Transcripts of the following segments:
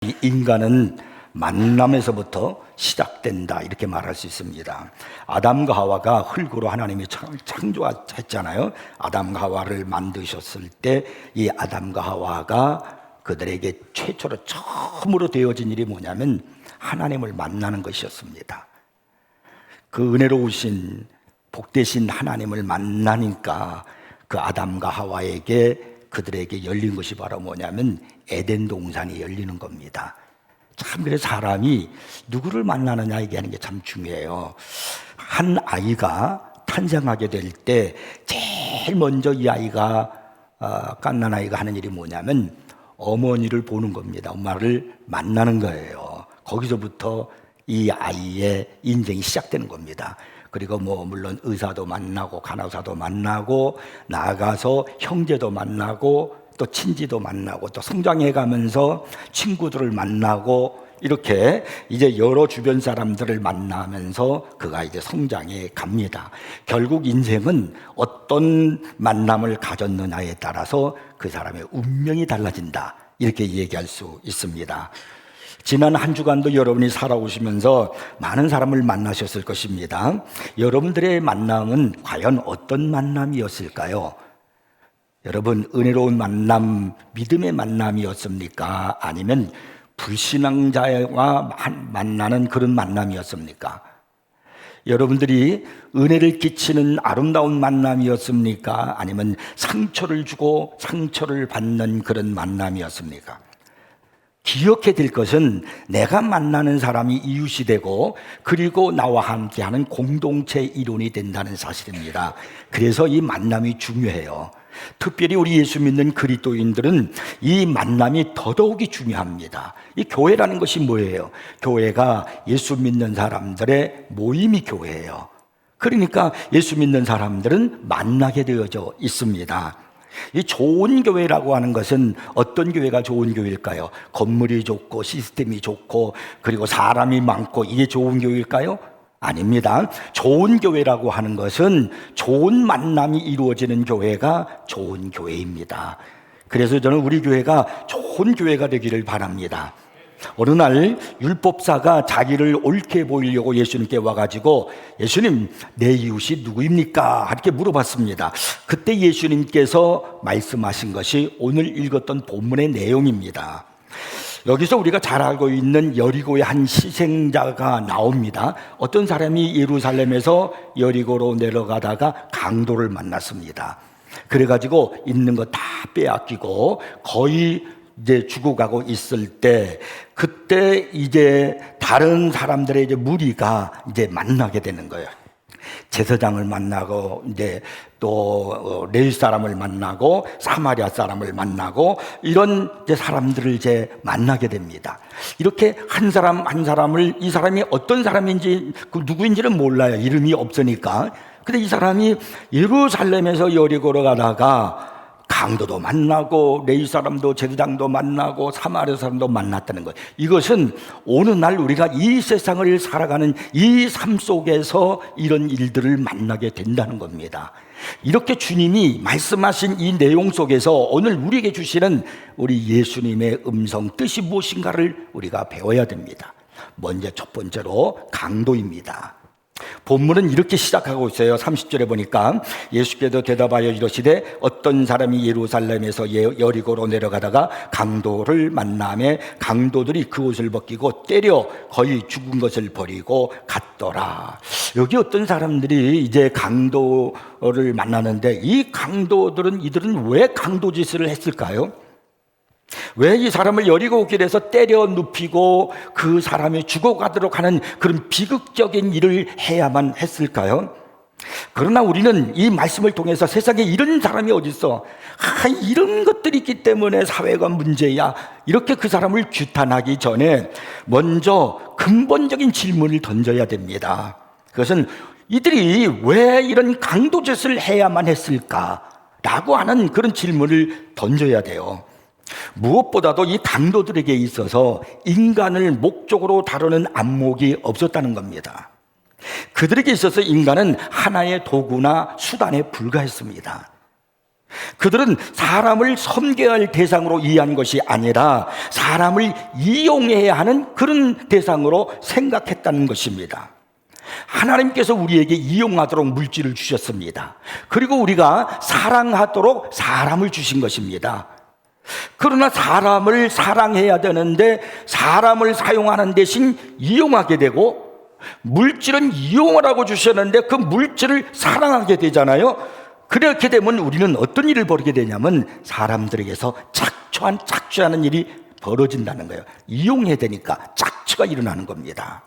이 인간은 만남에서부터 시작된다, 이렇게 말할 수 있습니다. 아담과 하와가 흙으로 하나님이 창조했잖아요. 아담과 하와를 만드셨을 때 이 아담과 하와가 그들에게 최초로 처음으로 되어진 일이 뭐냐면 하나님을 만나는 것이었습니다. 그 은혜로우신 복되신 하나님을 만나니까 그 아담과 하와에게 그들에게 열린 것이 바로 뭐냐면 에덴 동산이 열리는 겁니다. 참, 그래서 사람이 누구를 만나느냐 얘기하는 게 참 중요해요. 한 아이가 탄생하게 될 때 제일 먼저 이 아이가 갓난 아이가 하는 일이 뭐냐면 어머니를 보는 겁니다. 엄마를 만나는 거예요. 거기서부터 이 아이의 인생이 시작되는 겁니다. 그리고 물론 의사도 만나고 간호사도 만나고 나아가서 형제도 만나고 또 친지도 만나고 또 성장해 가면서 친구들을 만나고 이렇게 이제 여러 주변 사람들을 만나면서 그가 이제 성장해 갑니다. 결국 인생은 어떤 만남을 가졌느냐에 따라서 그 사람의 운명이 달라진다, 이렇게 얘기할 수 있습니다. 지난 한 주간도 여러분이 살아오시면서 많은 사람을 만나셨을 것입니다. 여러분들의 만남은 과연 어떤 만남이었을까요? 여러분, 은혜로운 만남, 믿음의 만남이었습니까? 아니면 불신앙자와 만나는 그런 만남이었습니까? 여러분들이 은혜를 끼치는 아름다운 만남이었습니까? 아니면 상처를 주고 상처를 받는 그런 만남이었습니까? 기억해야 될 것은 내가 만나는 사람이 이웃이 되고 그리고 나와 함께하는 공동체 일원이 된다는 사실입니다. 그래서 이 만남이 중요해요. 특별히 우리 예수 믿는 그리스도인들은 이 만남이 더더욱이 중요합니다. 이 교회라는 것이 뭐예요? 교회가 예수 믿는 사람들의 모임이 교회예요. 그러니까 예수 믿는 사람들은 만나게 되어져 있습니다. 이 좋은 교회라고 하는 것은 어떤 교회가 좋은 교회일까요? 건물이 좋고 시스템이 좋고 그리고 사람이 많고 이게 좋은 교회일까요? 아닙니다. 좋은 교회라고 하는 것은 좋은 만남이 이루어지는 교회가 좋은 교회입니다. 그래서 저는 우리 교회가 좋은 교회가 되기를 바랍니다. 어느 날 율법사가 자기를 옳게 보이려고 예수님께 와가지고 예수님, 내 이웃이 누구입니까? 이렇게 물어봤습니다. 그때 예수님께서 말씀하신 것이 오늘 읽었던 본문의 내용입니다. 여기서 우리가 잘 알고 있는 여리고의 한 시생자가 나옵니다. 어떤 사람이 예루살렘에서 여리고로 내려가다가 강도를 만났습니다. 그래가지고 있는 거 다 빼앗기고 거의 이제 죽어가고 있을 때, 그때 이제 다른 사람들의 이제 무리가 이제 만나게 되는 거예요. 제사장을 만나고 이제 또 레위 사람을 만나고 사마리아 사람을 만나고 이런 이제 사람들을 이제 만나게 됩니다. 이렇게 한 사람 한 사람을, 이 사람이 어떤 사람인지 그 누구인지는 몰라요. 이름이 없으니까. 근데 이 사람이 예루살렘에서 여리고로 가다가 강도도 만나고 레위 사람도 제사장도 만나고 사마리아 사람도 만났다는 거예요. 이것은 오늘날 우리가 이 세상을 살아가는 이 삶 속에서 이런 일들을 만나게 된다는 겁니다. 이렇게 주님이 말씀하신 이 내용 속에서 오늘 우리에게 주시는 우리 예수님의 음성, 뜻이 무엇인가를 우리가 배워야 됩니다. 먼저 첫 번째로 강도입니다. 본문은 이렇게 시작하고 있어요. 30절에 보니까 예수께서 대답하여 이르시되 어떤 사람이 예루살렘에서 여리고로 내려가다가 강도를 만나매 강도들이 그 옷을 벗기고 때려 거의 죽은 것을 버리고 갔더라. 여기 어떤 사람들이 이제 강도를 만나는데 이 강도들은, 이들은 왜 강도짓을 했을까요? 왜 이 사람을 여리고 길에서 때려 눕히고 그 사람이 죽어가도록 하는 그런 비극적인 일을 해야만 했을까요? 그러나 우리는 이 말씀을 통해서 세상에 이런 사람이 어디 있어? 이런 것들이 있기 때문에 사회가 문제야, 이렇게 그 사람을 규탄하기 전에 먼저 근본적인 질문을 던져야 됩니다. 그것은 이들이 왜 이런 강도짓을 해야만 했을까? 라고 하는 그런 질문을 던져야 돼요. 무엇보다도 이 강도들에게 있어서 인간을 목적으로 다루는 안목이 없었다는 겁니다. 그들에게 있어서 인간은 하나의 도구나 수단에 불과했습니다. 그들은 사람을 섬겨야 할 대상으로 이해한 것이 아니라 사람을 이용해야 하는 그런 대상으로 생각했다는 것입니다. 하나님께서 우리에게 이용하도록 물질을 주셨습니다. 그리고 우리가 사랑하도록 사람을 주신 것입니다. 그러나 사람을 사랑해야 되는데 사람을 사용하는 대신 이용하게 되고, 물질은 이용하라고 주셨는데 그 물질을 사랑하게 되잖아요. 그렇게 되면 우리는 어떤 일을 벌이게 되냐면 사람들에게서 착취하는 일이 벌어진다는 거예요. 이용해야 되니까 착취가 일어나는 겁니다.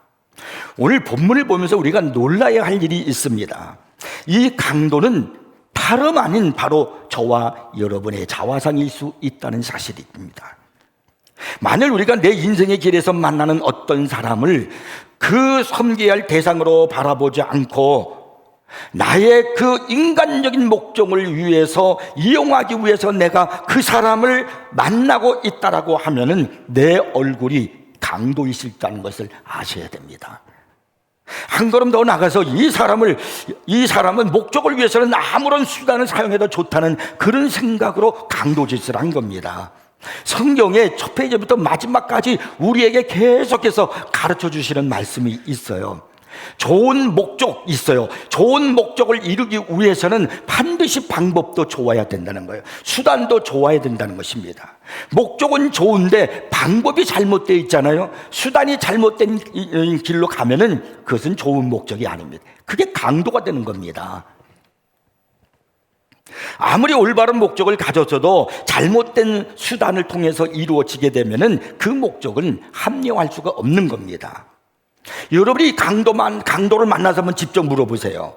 오늘 본문을 보면서 우리가 놀라야 할 일이 있습니다. 이 강도는 다름 아닌 바로 저와 여러분의 자화상일 수 있다는 사실입니다. 만일 우리가 내 인생의 길에서 만나는 어떤 사람을 그 섬겨야 할 대상으로 바라보지 않고 나의 그 인간적인 목적을 위해서, 이용하기 위해서 내가 그 사람을 만나고 있다라고 하면은 내 얼굴이 강도일 수 있다는 것을 아셔야 됩니다. 한 걸음 더 나가서 이 사람은 목적을 위해서는 아무런 수단을 사용해도 좋다는 그런 생각으로 강도짓을 한 겁니다. 성경의 첫 페이지부터 마지막까지 우리에게 계속해서 가르쳐 주시는 말씀이 있어요. 좋은 목적 있어요. 좋은 목적을 이루기 위해서는 반드시 방법도 좋아야 된다는 거예요. 수단도 좋아야 된다는 것입니다. 목적은 좋은데 방법이 잘못되어 있잖아요. 수단이 잘못된 길로 가면은 그것은 좋은 목적이 아닙니다. 그게 강도가 되는 겁니다. 아무리 올바른 목적을 가졌어도 잘못된 수단을 통해서 이루어지게 되면은 그 목적은 합리화할 수가 없는 겁니다. 여러분이 강도를 만나서 한번 직접 물어보세요.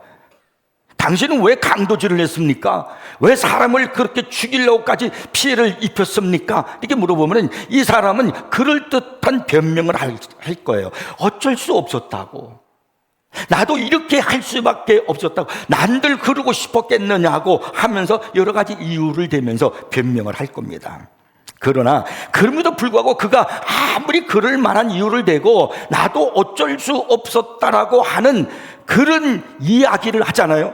당신은 왜 강도질을 했습니까? 왜 사람을 그렇게 죽이려고까지 피해를 입혔습니까? 이렇게 물어보면 이 사람은 그럴듯한 변명을 할 거예요. 어쩔 수 없었다고. 나도 이렇게 할 수밖에 없었다고. 난들 그러고 싶었겠느냐고 하면서 여러 가지 이유를 대면서 변명을 할 겁니다. 그러나 그럼에도 불구하고 그가 아무리 그럴 만한 이유를 대고 나도 어쩔 수 없었다라고 하는 그런 이야기를 하잖아요.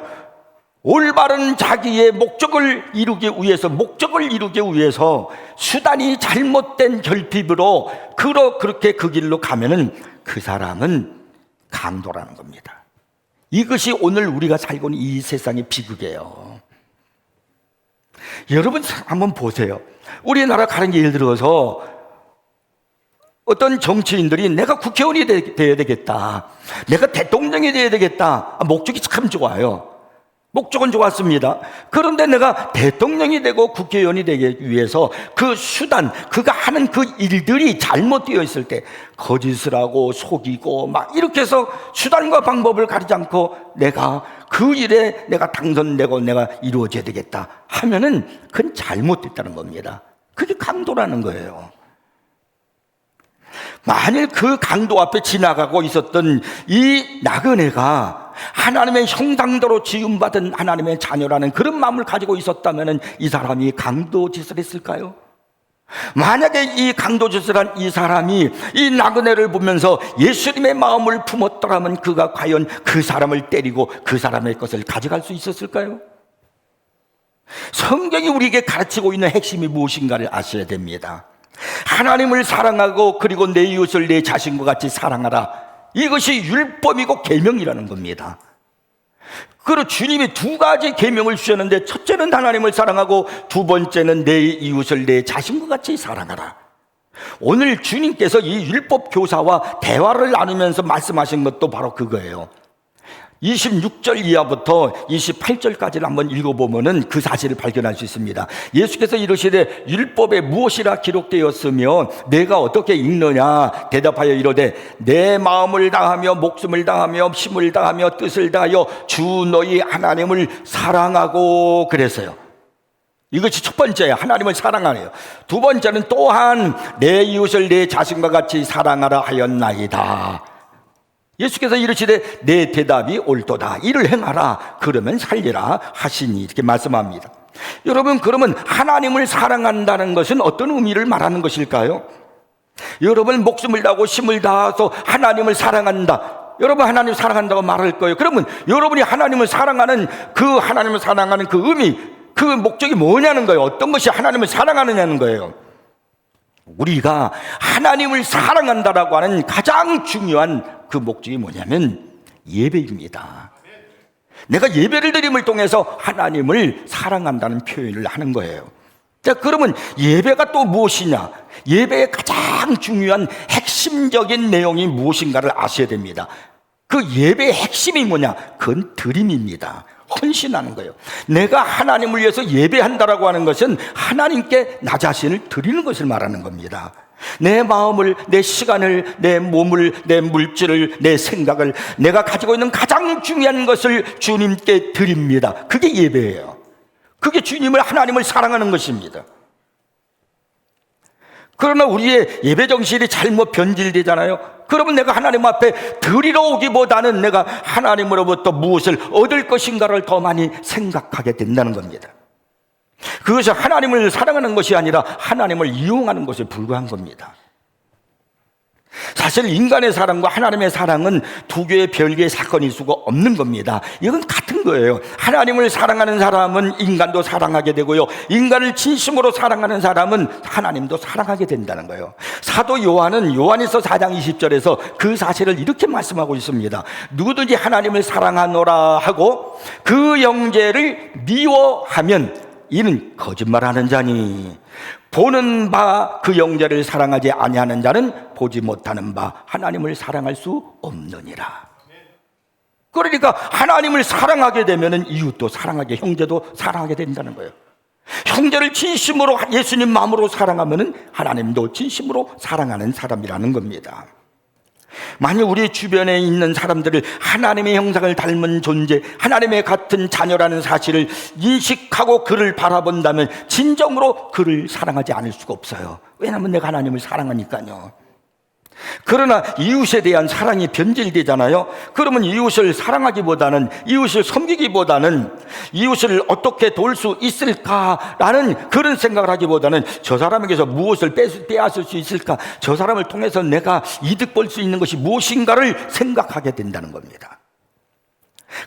올바른 자기의 목적을 이루기 위해서 수단이 잘못된 결핍으로 그렇게 그 길로 가면은 그 사람은 강도라는 겁니다. 이것이 오늘 우리가 살고 있는 이 세상의 비극이에요. 여러분 한번 보세요. 우리나라 가는 예를 들어서 어떤 정치인들이 내가 국회의원이 돼야 되겠다, 내가 대통령이 돼야 되겠다. 목적이 참 좋아요. 목적은 좋았습니다. 그런데 내가 대통령이 되고 국회의원이 되기 위해서 그 수단, 그가 하는 그 일들이 잘못되어 있을 때 거짓을 하고 속이고 막 이렇게 해서 수단과 방법을 가리지 않고 내가 그 일에 내가 당선되고 내가 이루어져야 되겠다 하면은 그건 잘못됐다는 겁니다. 그게 강도라는 거예요. 만일 그 강도 앞에 지나가고 있었던 이 나그네가 하나님의 형상대로 지음받은 하나님의 자녀라는 그런 마음을 가지고 있었다면 이 사람이 강도짓을 했을까요? 만약에 이 강도짓을 한 이 사람이 이 나그네를 보면서 예수님의 마음을 품었더라면 그가 과연 그 사람을 때리고 그 사람의 것을 가져갈 수 있었을까요? 성경이 우리에게 가르치고 있는 핵심이 무엇인가를 아셔야 됩니다. 하나님을 사랑하고 그리고 내 이웃을 내 자신과 같이 사랑하라. 이것이 율법이고 계명이라는 겁니다. 그리고 주님이 두 가지 계명을 주셨는데 첫째는 하나님을 사랑하고 두 번째는 내 이웃을 내 자신과 같이 사랑하라. 오늘 주님께서 이 율법 교사와 대화를 나누면서 말씀하신 것도 바로 그거예요. 26절 이하부터 28절까지를 한번 읽어보면 그 사실을 발견할 수 있습니다. 예수께서 이르시되 율법에 무엇이라 기록되었으며 내가 어떻게 읽느냐 대답하여 이르되 내 마음을 다하며 목숨을 다하며 힘을 다하며 뜻을 다하여 주 너희 하나님을 사랑하고 그랬어요. 이것이 첫 번째예요. 하나님을 사랑하네요. 두 번째는 또한 내 이웃을 내 자신과 같이 사랑하라 하였나이다. 예수께서 이르시되 내 대답이 옳도다. 이를 행하라. 그러면 살리라 하시니 이렇게 말씀합니다. 여러분, 그러면 하나님을 사랑한다는 것은 어떤 의미를 말하는 것일까요? 여러분, 목숨을 다하고 힘을 다해서 하나님을 사랑한다. 여러분, 하나님 사랑한다고 말할 거예요. 그러면 여러분이 하나님을 사랑하는 그 의미, 그 목적이 뭐냐는 거예요. 어떤 것이 하나님을 사랑하느냐는 거예요. 우리가 하나님을 사랑한다라고 하는 가장 중요한 그 목적이 뭐냐면 예배입니다. 내가 예배를 드림을 통해서 하나님을 사랑한다는 표현을 하는 거예요. 자, 그러면 예배가 또 무엇이냐? 예배의 가장 중요한 핵심적인 내용이 무엇인가를 아셔야 됩니다. 그 예배의 핵심이 뭐냐? 그건 드림입니다. 헌신하는 거예요. 내가 하나님을 위해서 예배한다라고 하는 것은 하나님께 나 자신을 드리는 것을 말하는 겁니다. 내 마음을, 내 시간을, 내 몸을, 내 물질을, 내 생각을, 내가 가지고 있는 가장 중요한 것을 주님께 드립니다. 그게 예배예요. 그게 주님을, 하나님을 사랑하는 것입니다. 그러나 우리의 예배 정신이 잘못 변질되잖아요. 그러면 내가 하나님 앞에 드리러 오기보다는 내가 하나님으로부터 무엇을 얻을 것인가를 더 많이 생각하게 된다는 겁니다. 그것이 하나님을 사랑하는 것이 아니라 하나님을 이용하는 것에 불과한 겁니다. 사실 인간의 사랑과 하나님의 사랑은 두 개의 별개의 사건일 수가 없는 겁니다. 이건 같은 거예요. 하나님을 사랑하는 사람은 인간도 사랑하게 되고요, 인간을 진심으로 사랑하는 사람은 하나님도 사랑하게 된다는 거예요. 사도 요한은 요한일서 4장 20절에서 그 사실을 이렇게 말씀하고 있습니다. 누구든지 하나님을 사랑하노라 하고 그 형제를 미워하면 이는 거짓말하는 자니 보는 바 그 형제를 사랑하지 아니하는 자는 보지 못하는 바 하나님을 사랑할 수 없느니라. 그러니까 하나님을 사랑하게 되면 이웃도 사랑하게, 형제도 사랑하게 된다는 거예요. 형제를 진심으로 예수님 마음으로 사랑하면 하나님도 진심으로 사랑하는 사람이라는 겁니다. 만약 우리 주변에 있는 사람들을 하나님의 형상을 닮은 존재, 하나님의 같은 자녀라는 사실을 인식하고 그를 바라본다면 진정으로 그를 사랑하지 않을 수가 없어요. 왜냐하면 내가 하나님을 사랑하니까요. 그러나 이웃에 대한 사랑이 변질되잖아요. 그러면 이웃을 사랑하기보다는, 이웃을 섬기기보다는, 이웃을 어떻게 도울 수 있을까라는 그런 생각을 하기보다는 저 사람에게서 무엇을 빼앗을 수 있을까, 저 사람을 통해서 내가 이득 볼 수 있는 것이 무엇인가를 생각하게 된다는 겁니다.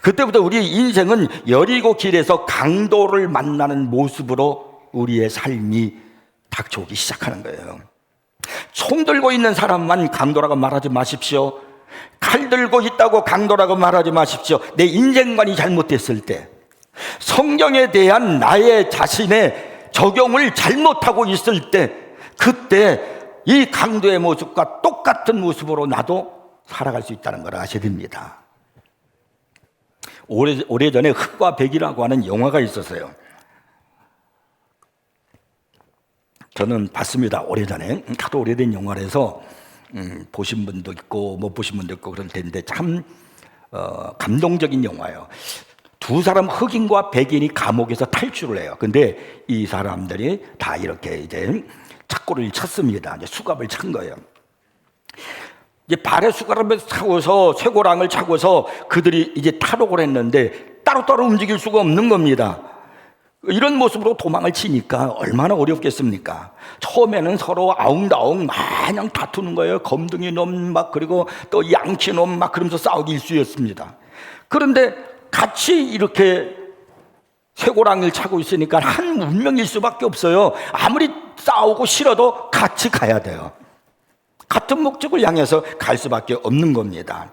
그때부터 우리의 인생은 여리고 길에서 강도를 만나는 모습으로 우리의 삶이 닥쳐오기 시작하는 거예요. 총 들고 있는 사람만 강도라고 말하지 마십시오. 칼 들고 있다고 강도라고 말하지 마십시오. 내 인생관이 잘못됐을 때, 성경에 대한 나의 자신의 적용을 잘못하고 있을 때, 그때 이 강도의 모습과 똑같은 모습으로 나도 살아갈 수 있다는 걸 아셔야 됩니다. 오래전에 흑과 백이라고 하는 영화가 있었어요. 저는 봤습니다. 오래전에. 하도 오래된 영화라서 보신 분도 있고 못 보신 분도 있고 그럴 텐데 참 감동적인 영화예요. 두 사람, 흑인과 백인이 감옥에서 탈출을 해요. 근데 이 사람들이 다 이렇게 이제 착고를 쳤습니다. 이제 수갑을 찬 거예요. 이제 발에 수갑을 차고서 쇠고랑을 차고서 그들이 이제 탈옥을 했는데 따로따로 움직일 수가 없는 겁니다. 이런 모습으로 도망을 치니까 얼마나 어렵겠습니까? 처음에는 서로 아웅다웅 마냥 다투는 거예요. 검둥이 놈 막, 그리고 또 양치 놈 막 그러면서 싸우기 일쑤였습니다. 그런데 같이 이렇게 쇠고랑을 차고 있으니까 한 운명일 수밖에 없어요. 아무리 싸우고 싫어도 같이 가야 돼요. 같은 목적을 향해서 갈 수밖에 없는 겁니다.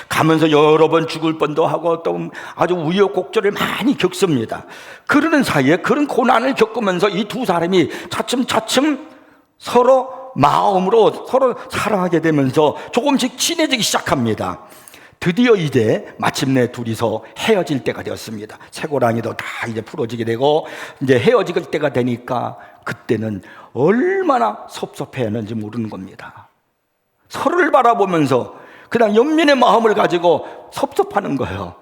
가면서 여러 번 죽을 뻔도 하고 또 아주 우여곡절을 많이 겪습니다. 그러는 사이에 그런 고난을 겪으면서 이 두 사람이 차츰차츰 서로 마음으로 서로 사랑하게 되면서 조금씩 친해지기 시작합니다. 드디어 이제 마침내 둘이서 헤어질 때가 되었습니다. 쇠고랑이도 다 이제 풀어지게 되고 이제 헤어질 때가 되니까 그때는 얼마나 섭섭해하는지 모르는 겁니다. 서로를 바라보면서 그냥 연민의 마음을 가지고 섭섭하는 거예요.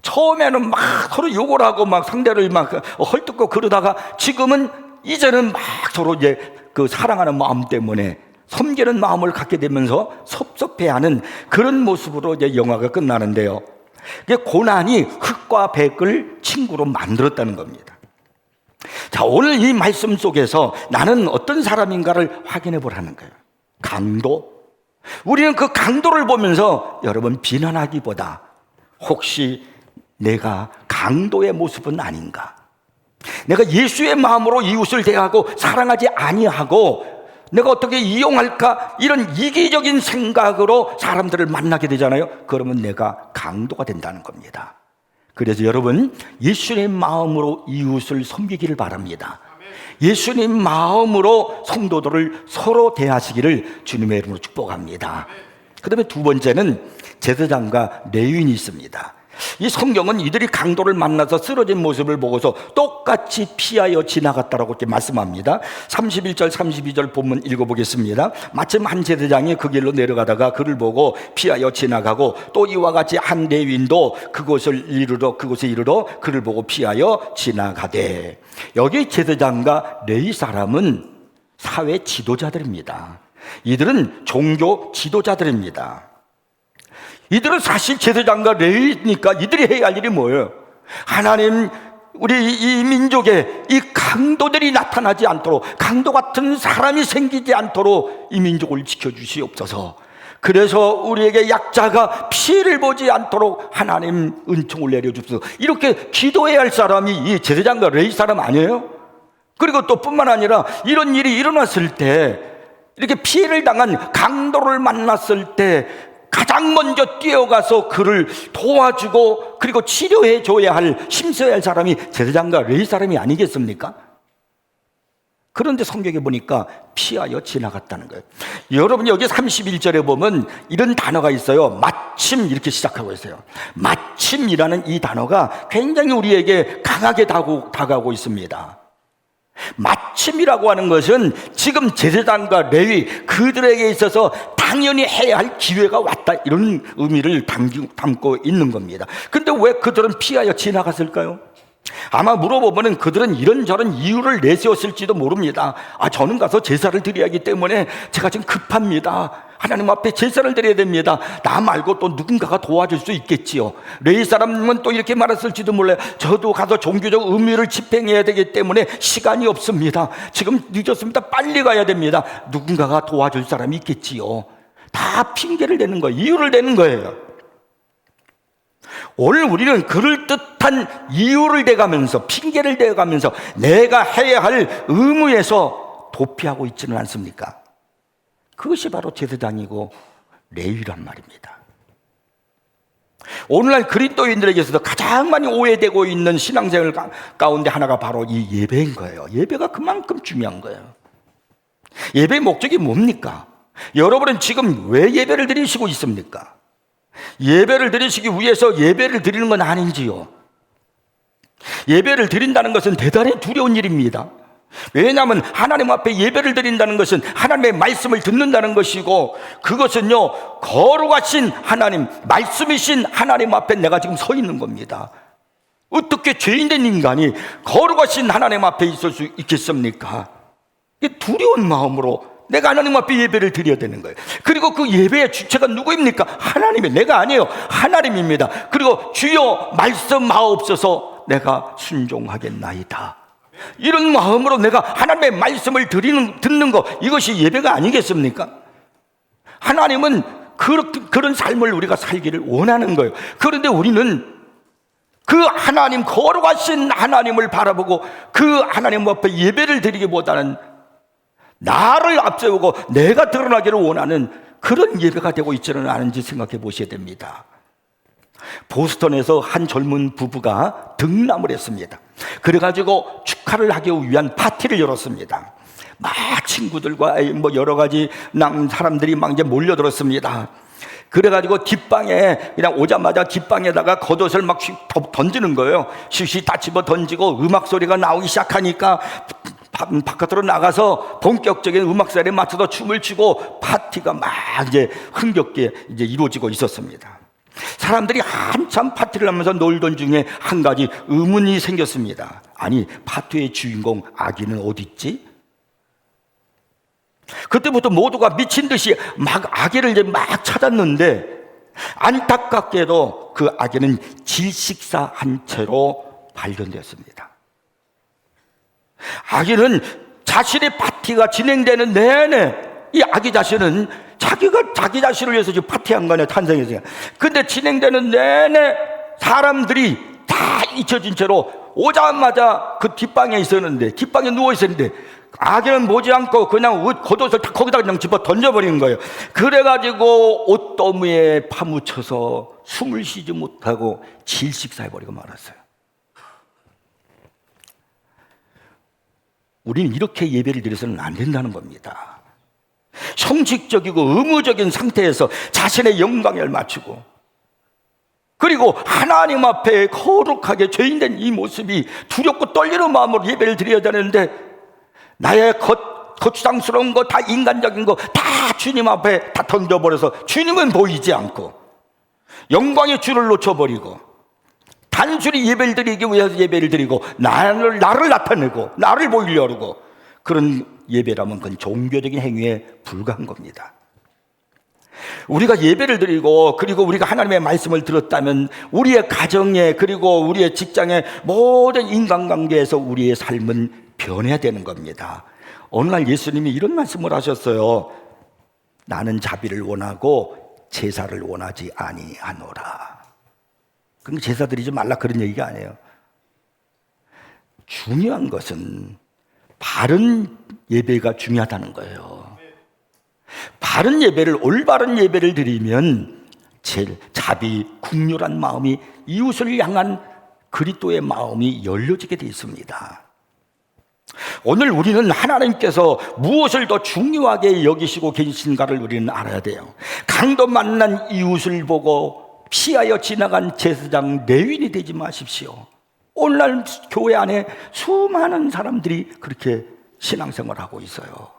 처음에는 막 서로 욕을 하고 막 상대를 막 헐뜯고 그러다가 지금은 이제는 막 서로 이제 그 사랑하는 마음 때문에 섬기는 마음을 갖게 되면서 섭섭해하는 그런 모습으로 이제 영화가 끝나는데요. 고난이 흑과 백을 친구로 만들었다는 겁니다. 자, 오늘 이 말씀 속에서 나는 어떤 사람인가를 확인해 보라는 거예요. 강도. 우리는 그 강도를 보면서 여러분 비난하기보다 혹시 내가 강도의 모습은 아닌가? 내가 예수의 마음으로 이웃을 대하고 사랑하지 아니하고 내가 어떻게 이용할까, 이런 이기적인 생각으로 사람들을 만나게 되잖아요. 그러면 내가 강도가 된다는 겁니다. 그래서 여러분, 예수님 마음으로 이웃을 섬기기를 바랍니다. 예수님 마음으로 성도들을 서로 대하시기를 주님의 이름으로 축복합니다. 그 다음에 두 번째는 제사장과 레위인이 있습니다. 이 성경은 이들이 강도를 만나서 쓰러진 모습을 보고서 똑같이 피하여 지나갔다라고 이렇게 말씀합니다. 31절 32절 본문 읽어보겠습니다. 마침 한 제사장이 그 길로 내려가다가 그를 보고 피하여 지나가고 또 이와 같이 한 레위인도 그곳에 이르러 그를 보고 피하여 지나가되. 여기 제사장과 레위 사람은 사회 지도자들입니다. 이들은 종교 지도자들입니다. 이들은 사실 제사장과 레위니까 이들이 해야 할 일이 뭐예요? 하나님, 우리 이 민족에 이 강도들이 나타나지 않도록, 강도 같은 사람이 생기지 않도록 이 민족을 지켜주시옵소서. 그래서 우리에게 약자가 피해를 보지 않도록 하나님 은총을 내려주옵소서. 이렇게 기도해야 할 사람이 이 제사장과 레위 사람 아니에요? 그리고 또 뿐만 아니라 이런 일이 일어났을 때, 이렇게 피해를 당한 강도를 만났을 때 가장 먼저 뛰어가서 그를 도와주고 그리고 치료해 줘야 할, 심어야 할 사람이 제사장과 레위 사람이 아니겠습니까? 그런데 성경에 보니까 피하여 지나갔다는 거예요. 여러분, 여기 31절에 보면 이런 단어가 있어요. 마침 이렇게 시작하고 있어요. 마침이라는 이 단어가 굉장히 우리에게 강하게 다가오고 있습니다. 마침이라고 하는 것은 지금 제사장과 레위 그들에게 있어서 당연히 해야 할 기회가 왔다, 이런 의미를 담고 있는 겁니다. 근데 왜 그들은 피하여 지나갔을까요? 아마 물어보면 그들은 이런저런 이유를 내세웠을지도 모릅니다. 저는 가서 제사를 드려야 하기 때문에 제가 지금 급합니다. 하나님 앞에 제사를 드려야 됩니다. 나 말고 또 누군가가 도와줄 수 있겠지요. 레위 사람은 또 이렇게 말했을지도 몰라요. 저도 가서 종교적 의무를 집행해야 되기 때문에 시간이 없습니다. 지금 늦었습니다. 빨리 가야 됩니다. 누군가가 도와줄 사람이 있겠지요. 다 핑계를 대는 거예요. 이유를 대는 거예요. 오늘 우리는 그럴듯한 이유를 대가면서, 핑계를 대가면서 내가 해야 할 의무에서 도피하고 있지는 않습니까? 그것이 바로 제사장이고 레위란 말입니다. 오늘날 그리스도인들에게서도 가장 많이 오해되고 있는 신앙생활 가운데 하나가 바로 이 예배인 거예요. 예배가 그만큼 중요한 거예요. 예배의 목적이 뭡니까? 여러분은 지금 왜 예배를 드리시고 있습니까? 예배를 드리시기 위해서 예배를 드리는 건 아닌지요? 예배를 드린다는 것은 대단히 두려운 일입니다. 왜냐하면 하나님 앞에 예배를 드린다는 것은 하나님의 말씀을 듣는다는 것이고, 그것은요, 거룩하신 하나님, 말씀이신 하나님 앞에 내가 지금 서 있는 겁니다. 어떻게 죄인된 인간이 거룩하신 하나님 앞에 있을 수 있겠습니까? 두려운 마음으로 내가 하나님 앞에 예배를 드려야 되는 거예요. 그리고 그 예배의 주체가 누구입니까? 하나님이, 내가 아니에요. 하나님입니다. 그리고 주여 말씀하옵소서, 내가 순종하겠나이다. 이런 마음으로 내가 하나님의 말씀을 듣는 것, 이것이 예배가 아니겠습니까? 하나님은 그런 삶을 우리가 살기를 원하는 거예요. 그런데 우리는 그 하나님, 거룩하신 하나님을 바라보고 그 하나님 앞에 예배를 드리기보다는 나를 앞세우고 내가 드러나기를 원하는 그런 예배가 되고 있지는 않은지 생각해 보셔야 됩니다. 보스턴에서 한 젊은 부부가 등남을 했습니다. 그래가지고 축하를 하기 위한 파티를 열었습니다. 막 친구들과 뭐 여러 가지 사람들이 막 이제 몰려들었습니다. 그래가지고 뒷방에 그냥 오자마자 뒷방에다가 겉옷을 막 던지는 거예요. 씩씩 다 집어 던지고 음악 소리가 나오기 시작하니까 바깥으로 나가서 본격적인 음악살에 맞춰서 춤을 추고 파티가 막 이제 흥겹게 이제 이루어지고 있었습니다. 사람들이 한참 파티를 하면서 놀던 중에 한 가지 의문이 생겼습니다. 아니, 파티의 주인공 아기는 어디 있지? 그때부터 모두가 미친 듯이 막 아기를 이제 막 찾았는데, 안타깝게도 그 아기는 질식사한 채로 발견되었습니다. 아기는 자신의 파티가 진행되는 내내 이 아기 자신은 자기가 자기 자신을 위해서 지금 파티한 거네, 탄생했어요. 근데 진행되는 내내 사람들이 다 잊혀진 채로 오자마자 그 뒷방에 있었는데, 뒷방에 누워 있었는데 아기는 보지 않고 그냥 옷 겉옷을 다 거기다 그냥 집어 던져버리는 거예요. 그래가지고 옷더미에 파묻혀서 숨을 쉬지 못하고 질식사해버리고 말았어요. 우리는 이렇게 예배를 드려서는 안 된다는 겁니다. 형식적이고 의무적인 상태에서 자신의 영광에 맞추고, 그리고 하나님 앞에 거룩하게 죄인된 이 모습이 두렵고 떨리는 마음으로 예배를 드려야 되는데, 나의 거추장스러운 거, 다 인간적인 거 다 주님 앞에 다 던져버려서 주님은 보이지 않고 영광의 주를 놓쳐버리고 단순히 예배를 드리기 위해서 예배를 드리고 나를 나타내고 나를 보이려고, 그런 예배라면 그건 종교적인 행위에 불과한 겁니다. 우리가 예배를 드리고, 그리고 우리가 하나님의 말씀을 들었다면 우리의 가정에, 그리고 우리의 직장에, 모든 인간관계에서 우리의 삶은 변해야 되는 겁니다. 어느 날 예수님이 이런 말씀을 하셨어요. 나는 자비를 원하고 제사를 원하지 아니하노라. 그럼 제사 드리지 말라 그런 얘기가 아니에요. 중요한 것은 바른 예배가 중요하다는 거예요. 바른 예배를, 올바른 예배를 드리면 자비, 국률한 마음이, 이웃을 향한 그리스도의 마음이 열려지게 되어 있습니다. 오늘 우리는 하나님께서 무엇을 더 중요하게 여기시고 계신가를 우리는 알아야 돼요. 강도 만난 이웃을 보고 피하여 지나간 제사장 레위인이 되지 마십시오. 오늘날 교회 안에 수많은 사람들이 그렇게 신앙생활을 하고 있어요.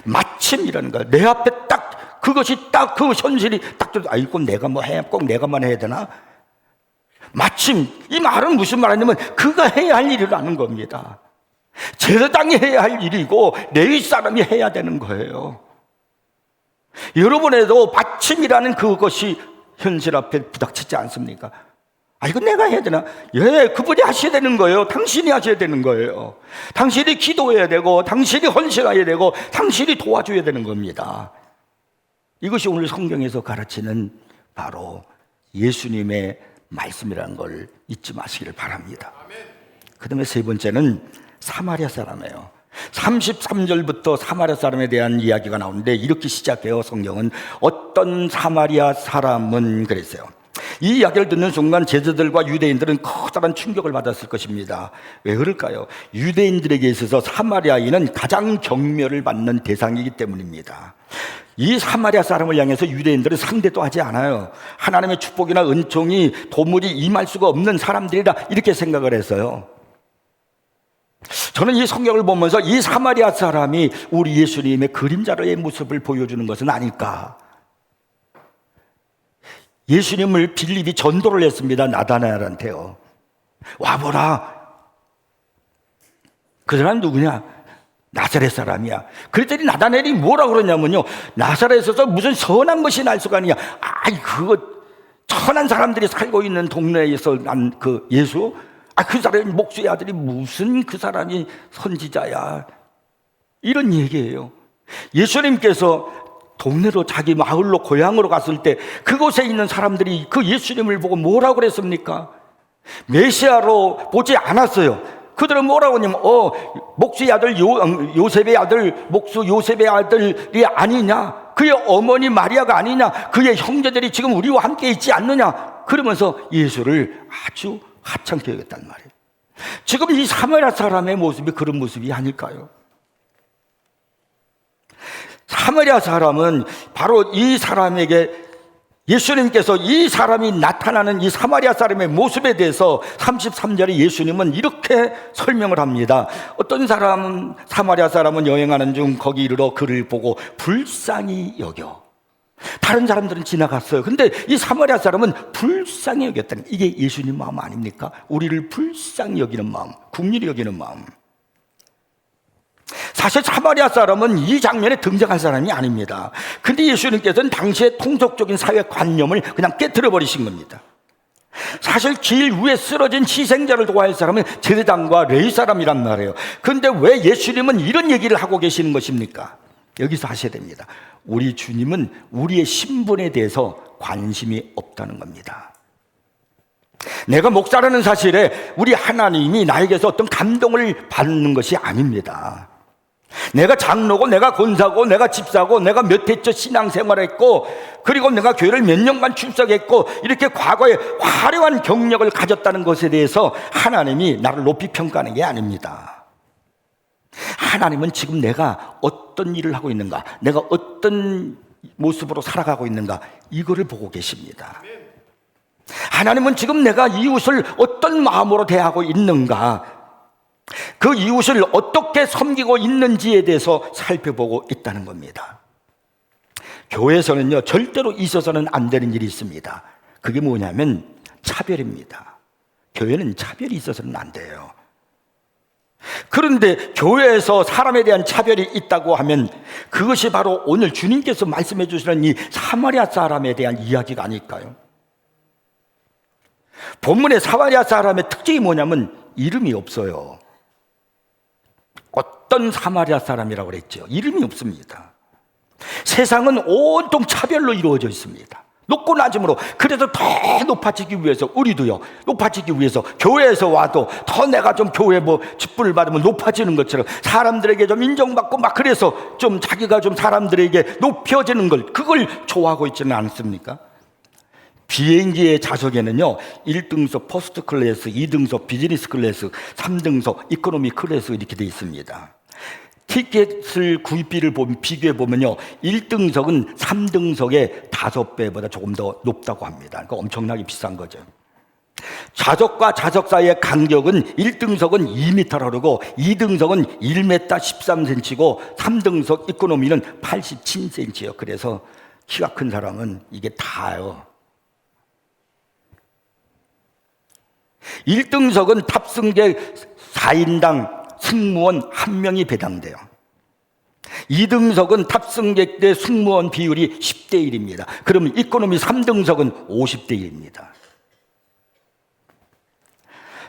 마침이라는 거야. 내 앞에 딱 그것이 딱 그 현실이 딱 들어, 아이고 내가 뭐 해, 꼭 내가만 해야 되나? 마침, 이 말은 무슨 말이냐면 그가 해야 할 일이라는 겁니다. 제사장이 해야 할 일이고 레위 사람이 해야 되는 거예요. 여러분에도 마침이라는 그것이 현실 앞에 부닥치지 않습니까? 아, 이거 내가 해야 되나? 예, 그분이 하셔야 되는 거예요. 당신이 하셔야 되는 거예요. 당신이 기도해야 되고, 당신이 헌신해야 되고, 당신이 도와줘야 되는 겁니다. 이것이 오늘 성경에서 가르치는 바로 예수님의 말씀이라는 걸 잊지 마시기를 바랍니다. 그 다음에 세 번째는 사마리아 사람이에요. 33절부터 사마리아 사람에 대한 이야기가 나오는데 이렇게 시작해요. 성경은 어떤 사마리아 사람은 그랬어요. 이 이야기를 듣는 순간 제자들과 유대인들은 커다란 충격을 받았을 것입니다. 왜 그럴까요? 유대인들에게 있어서 사마리아인은 가장 경멸을 받는 대상이기 때문입니다. 이 사마리아 사람을 향해서 유대인들은 상대도 하지 않아요. 하나님의 축복이나 은총이 도무지 임할 수가 없는 사람들이라 이렇게 생각을 했어요. 저는 이 성경을 보면서 이 사마리아 사람이 우리 예수님의 그림자의 모습을 보여주는 것은 아닐까. 예수님을 빌립이 전도를 했습니다. 나다나엘한테요. 와보라. 그 사람 누구냐? 나사렛 사람이야. 그랬더니 나다나엘이 뭐라 그러냐면요, 나사렛에서 무슨 선한 것이 날 수가 아니냐. 아이, 그거 천한 사람들이 살고 있는 동네에서 난 그 예수? 아, 그 사람이 목수의 아들이 무슨 그 사람이 선지자야. 이런 얘기예요. 예수님께서 동네로, 자기 마을로, 고향으로 갔을 때 그곳에 있는 사람들이 그 예수님을 보고 뭐라고 그랬습니까? 메시아로 보지 않았어요. 그들은 뭐라고 하냐면 목수의 아들 요셉의 아들, 목수 요셉의 아들이 아니냐, 그의 어머니 마리아가 아니냐, 그의 형제들이 지금 우리와 함께 있지 않느냐, 그러면서 예수를 아주 하찮게 여겼단 말이에요. 지금 이 사마리아 사람의 모습이 그런 모습이 아닐까요? 사마리아 사람은 바로 이 사람에게 예수님께서 이 사람이 나타나는 이 사마리아 사람의 모습에 대해서 33절에 예수님은 이렇게 설명을 합니다. 어떤 사람은, 사마리아 사람은 여행하는 중 거기 이르러 그를 보고 불쌍히 여겨. 다른 사람들은 지나갔어요. 근데 이 사마리아 사람은 불쌍히 여겼다는, 이게 예수님 마음 아닙니까? 우리를 불쌍히 여기는 마음, 긍휼히 여기는 마음. 사실 사마리아 사람은 이 장면에 등장할 사람이 아닙니다. 근데 예수님께서는 당시의 통속적인 사회관념을 그냥 깨트려 버리신 겁니다. 사실 길 위에 쓰러진 희생자를 도와할 사람은 제사장과 레위 사람이란 말이에요. 근데 왜 예수님은 이런 얘기를 하고 계시는 것입니까? 여기서 하셔야 됩니다. 우리 주님은 우리의 신분에 대해서 관심이 없다는 겁니다. 내가 목사라는 사실에 우리 하나님이 나에게서 어떤 감동을 받는 것이 아닙니다. 내가 장로고 내가 권사고 내가 집사고 내가 몇 해째 신앙생활했고 그리고 내가 교회를 몇 년간 출석했고 이렇게 과거에 화려한 경력을 가졌다는 것에 대해서 하나님이 나를 높이 평가하는 게 아닙니다. 하나님은 지금 내가 어떤 일을 하고 있는가, 내가 어떤 모습으로 살아가고 있는가, 이거를 보고 계십니다. 하나님은 지금 내가 이웃을 어떤 마음으로 대하고 있는가, 그 이웃을 어떻게 섬기고 있는지에 대해서 살펴보고 있다는 겁니다. 교회에서는요, 절대로 있어서는 안 되는 일이 있습니다. 그게 뭐냐면 차별입니다. 교회는 차별이 있어서는 안 돼요. 그런데 교회에서 사람에 대한 차별이 있다고 하면 그것이 바로 오늘 주님께서 말씀해 주시는 이 사마리아 사람에 대한 이야기가 아닐까요? 본문의 사마리아 사람의 특징이 뭐냐면 이름이 없어요. 어떤 사마리아 사람이라고 그랬죠? 이름이 없습니다. 세상은 온통 차별로 이루어져 있습니다. 높고 낮음으로. 그래서 더 높아지기 위해서, 우리도요, 높아지기 위해서 교회에서 와도 더 내가 좀 교회 직분을 받으면 높아지는 것처럼 사람들에게 좀 인정받고 막 그래서 좀 자기가 좀 사람들에게 높여지는 걸, 그걸 좋아하고 있지는 않습니까? 비행기의 좌석에는요, 1등석 퍼스트 클래스, 2등석 비즈니스 클래스, 3등석 이코노미 클래스 이렇게 되어 있습니다. 티켓을 구입비를 비교해 보면요, 1등석은 3등석의 5배보다 조금 더 높다고 합니다. 그러니까 엄청나게 비싼 거죠. 좌석과 좌석 사이의 간격은 1등석은 2m라 그러고 2등석은 1m 13cm고 3등석 이코노미는 87cm예요. 그래서 키가 큰 사람은 이게 다요. 1등석은 탑승객 4인당 승무원 1명이 배당돼요. 2등석은 탑승객 대 승무원 비율이 10대 1입니다. 그러면 이코노미 3등석은 50대 1입니다.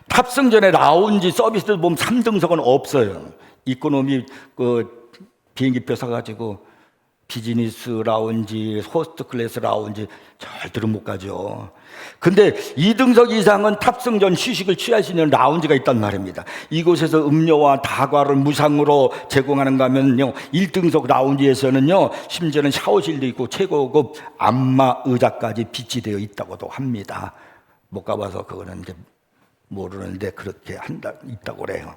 탑승 전에 라운지 서비스를 보면 3등석은 없어요. 이코노미 비행기표 사가지고 비즈니스 라운지, 호스트 클래스 라운지 절대로 못 가죠. 근데 2등석 이상은 탑승 전 휴식을 취할 수 있는 라운지가 있단 말입니다. 이곳에서 음료와 다과를 무상으로 제공하는가 하면요, 1등석 라운지에서는요, 심지어는 샤워실도 있고 최고급 안마 의자까지 비치되어 있다고도 합니다. 못 가봐서 그거는 이제 모르는데 그렇게 있다고 그래요.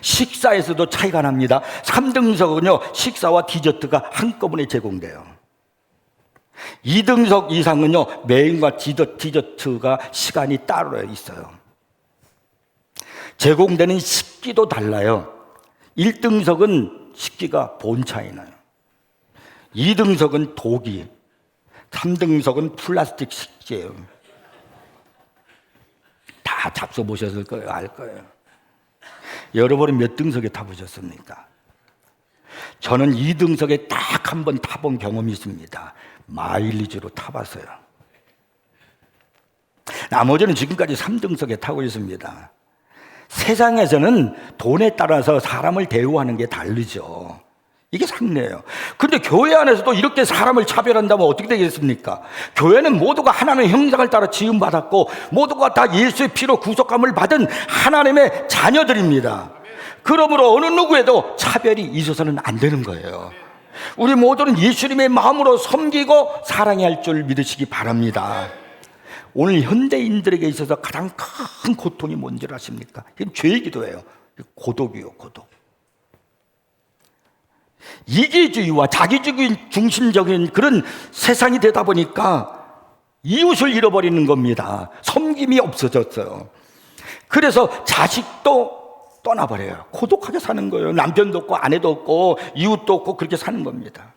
식사에서도 차이가 납니다. 3등석은요, 식사와 디저트가 한꺼번에 제공돼요. 2등석 이상은요, 메인과 디저트가 시간이 따로 있어요. 제공되는 식기도 달라요. 1등석은 식기가 본차이 나요. 2등석은 독이, 3등석은 플라스틱 식기예요. 다 잡숴 보셨을 거예요. 알 거예요. 여러분은 몇 등석에 타보셨습니까? 저는 2등석에 딱 한 번 타본 경험이 있습니다. 마일리지로 타봤어요. 나머지는 지금까지 3등석에 타고 있습니다. 세상에서는 돈에 따라서 사람을 대우하는 게 다르죠. 이게 상례예요. 근데 교회 안에서도 이렇게 사람을 차별한다면 어떻게 되겠습니까? 교회는 모두가 하나님의 형상을 따라 지음받았고 모두가 다 예수의 피로 구속함을 받은 하나님의 자녀들입니다. 그러므로 어느 누구에도 차별이 있어서는 안 되는 거예요. 우리 모두는 예수님의 마음으로 섬기고 사랑해야 할 줄 믿으시기 바랍니다. 오늘 현대인들에게 있어서 가장 큰 고통이 뭔지 아십니까? 이건 죄이기도 해요. 고독이요, 고독. 이기주의와 자기주의 중심적인 그런 세상이 되다 보니까 이웃을 잃어버리는 겁니다. 섬김이 없어졌어요. 그래서 자식도 떠나버려요. 고독하게 사는 거예요. 남편도 없고 아내도 없고 이웃도 없고 그렇게 사는 겁니다.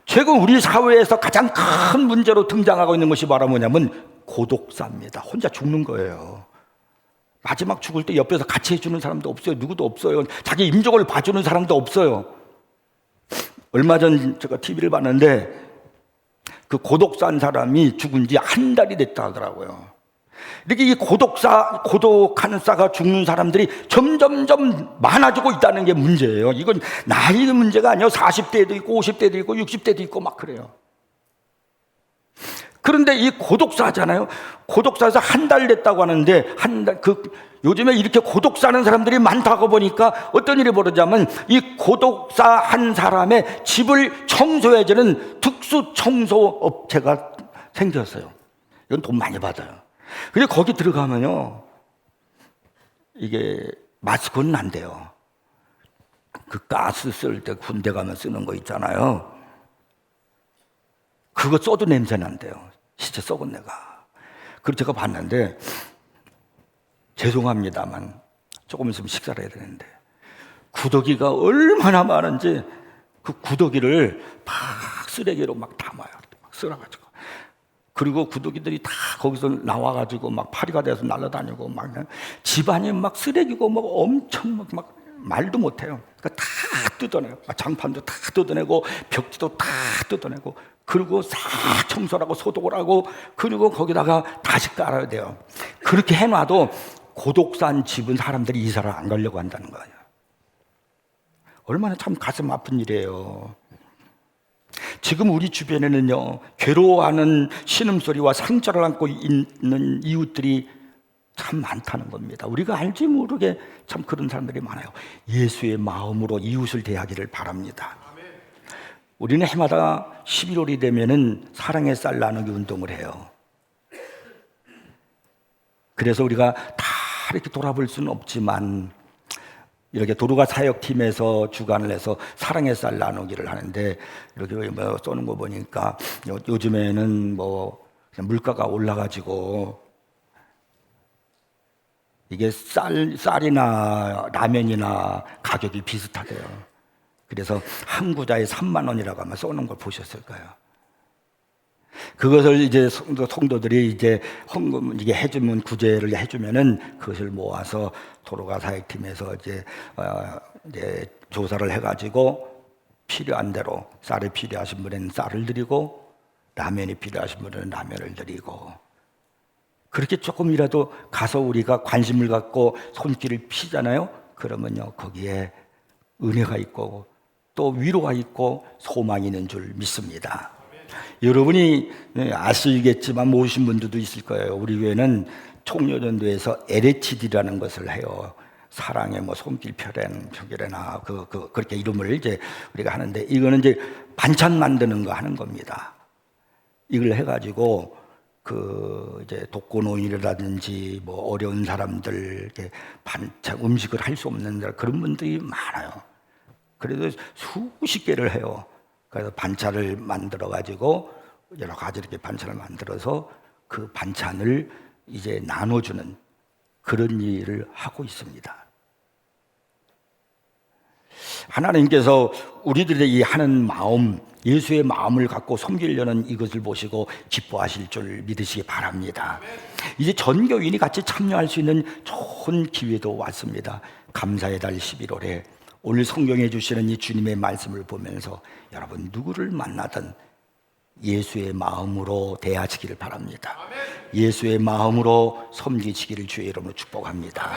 최근 우리 사회에서 가장 큰 문제로 등장하고 있는 것이 바로 뭐냐면 고독사입니다. 혼자 죽는 거예요. 마지막 죽을 때 옆에서 같이 해주는 사람도 없어요. 누구도 없어요. 자기 임종을 봐주는 사람도 없어요. 얼마 전 제가 TV를 봤는데 그 고독사한 사람이 죽은 지 한 달이 됐다 하더라고요. 이렇게 이 고독한 싸가 죽는 사람들이 점점점 많아지고 있다는 게 문제예요. 이건 나이의 문제가 아니에요. 40대도 있고 50대도 있고 60대도 있고 막 그래요. 그런데 이 고독사잖아요. 고독사에서 한 달 됐다고 하는데 요즘에 이렇게 고독사하는 사람들이 많다고 보니까 어떤 일이 벌어지냐면 이 고독사 한 사람의 집을 청소해주는 특수 청소 업체가 생겼어요. 이건 돈 많이 받아요. 근데 거기 들어가면요, 이게 마스크는 안 돼요. 그 가스 쓸 때 군대 가면 쓰는 거 있잖아요. 그거 써도 냄새 난대요. 진짜 썩은 내가. 그래서 제가 봤는데, 죄송합니다만 조금 있으면 식사를 해야 되는데 구더기가 얼마나 많은지 그 구더기를 막 쓰레기로 막 담아요. 막 쓸어가지고. 그리고 구더기들이 다 거기서 나와가지고 막 파리가 돼서 날아다니고 막 집안이 막 쓰레기고 막 엄청 막 말도 못해요. 그러니까 다 뜯어내요. 장판도 다 뜯어내고 벽지도 다 뜯어내고 그리고 싹 청소를 하고 소독을 하고 그리고 거기다가 다시 깔아야 돼요. 그렇게 해놔도 고독산 집은 사람들이 이사를 안 가려고 한다는 거예요. 얼마나 참 가슴 아픈 일이에요. 지금 우리 주변에는요, 괴로워하는 신음소리와 상처를 안고 있는 이웃들이 참 많다는 겁니다. 우리가 알지 모르게 참 그런 사람들이 많아요. 예수의 마음으로 이웃을 대하기를 바랍니다. 우리는 해마다 11월이 되면은 사랑의 쌀 나누기 운동을 해요. 그래서 우리가 다 이렇게 돌아볼 수는 없지만 이렇게 도루가 사역팀에서 주관을 해서 사랑의 쌀 나누기를 하는데 이렇게 뭐 쏘는 거 보니까 요즘에는 뭐 물가가 올라가지고 이게 쌀이나 라면이나 가격이 비슷하대요. 그래서 한 구자에 3만 원이라고 아마 쏘는 걸 보셨을 거예요. 그것을 이제 성도들이 이제 헌금 이게 해주면 구제를 해주면은 그것을 모아서 도로가 사역팀에서 이제 조사를 해가지고 필요한 대로 쌀이 필요하신 분에는 쌀을 드리고 라면이 필요하신 분에는 라면을 드리고 그렇게 조금이라도 가서 우리가 관심을 갖고 손길을 피잖아요. 그러면요 거기에 은혜가 있고 또 위로가 있고 소망이 있는 줄 믿습니다. 여러분이 아시겠지만 모르신 분들도 있을 거예요. 우리 교회는 총여전도에서 LHD라는 것을 해요. 사랑의 뭐 손길 표례나 그렇게 이름을 이제 우리가 하는데 이거는 이제 반찬 만드는 거 하는 겁니다. 이걸 해가지고 이제 독거노인이라든지 뭐 어려운 사람들 이렇게 반찬 음식을 할 수 없는 그런 분들이 많아요. 그래도 수십 개를 해요. 그래서 반찬을 만들어 가지고 여러 가지 이렇게 반찬을 만들어서 그 반찬을 이제 나눠주는 그런 일을 하고 있습니다. 하나님께서 우리들의 이 하는 마음, 예수의 마음을 갖고 섬기려는 이것을 보시고 기뻐하실 줄 믿으시기 바랍니다. 이제 전 교인이 같이 참여할 수 있는 좋은 기회도 왔습니다. 감사의 달 11월에 오늘 성경에 주시는 이 주님의 말씀을 보면서 여러분 누구를 만나든 예수의 마음으로 대하시기를 바랍니다. 예수의 마음으로 섬기시기를 주의 이름으로 축복합니다.